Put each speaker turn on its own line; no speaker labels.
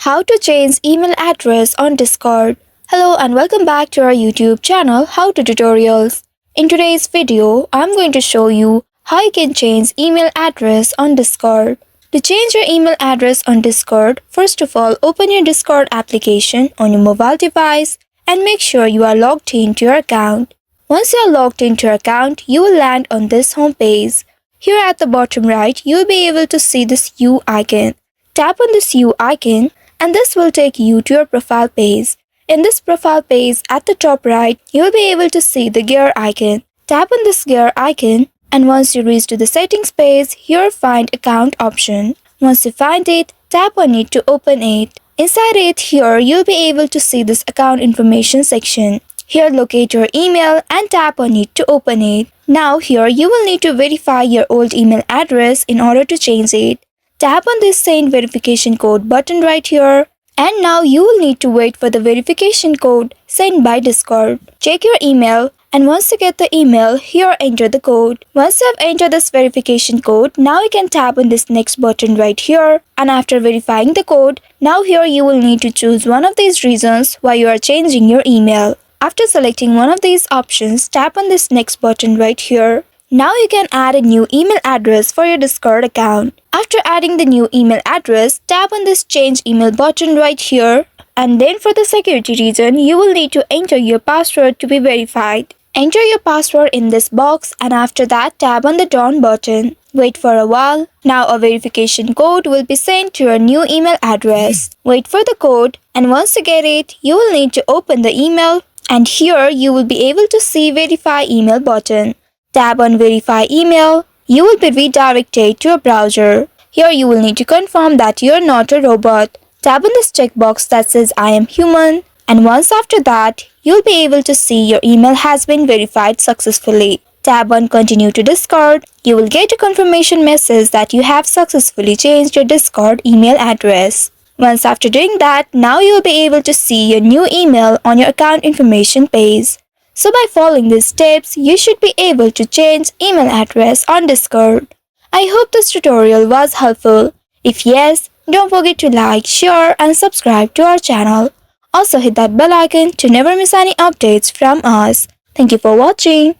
How to change email address on Discord. Hello and welcome back to our YouTube channel How to Tutorials. In today's video, I'm going to show you how you can change email address on Discord. To change your email address on Discord, first of all, open your Discord application on your mobile device and make sure you are logged into your account. Once you are logged into your account, you will land on this home page. Here at the bottom right, you will be able to see this U icon. Tap on this U icon and this will take you to your profile page. In this profile page at the top right, you will be able to see the gear icon. Tap on this gear icon and once you reach to the settings page, here find account option. Once you find it, tap on it to open it. Inside it, here you'll be able to see this account information section. Here locate your email and tap on it to open it. Now here you will need to verify your old email address in order to change it. Tap on this send verification code button right here. And now you will need to wait for the verification code sent by Discord. Check your email and once you get the email, here enter the code. Once you have entered this verification code, now you can tap on this next button right here. And after verifying the code, now here you will need to choose one of these reasons why you are changing your email. After selecting one of these options, tap on this next button right here. Now you can add a new email address for your Discord account. After adding the new email address, tap on this change email button right here. And then for the security reason, you will need to enter your password to be verified. Enter your password in this box and after that tap on the done button. Wait for a while. Now a verification code will be sent to your new email address. Wait for the code and once you get it, you will need to open the email. And here you will be able to see verify email button. Tap on verify email. You will be redirected to a browser. Here you will need to confirm that you are not a robot. Tap on this checkbox that says I am human. And once after that, you'll be able to see your email has been verified successfully. Tap on continue to Discord. You will get a confirmation message that you have successfully changed your Discord email address. Once after doing that, now you'll be able to see your new email on your account information page. So by following these steps, you should be able to change email address on Discord. I hope this tutorial was helpful. If yes, don't forget to like, share and subscribe to our channel. Also hit that bell icon to never miss any updates from us. Thank you for watching.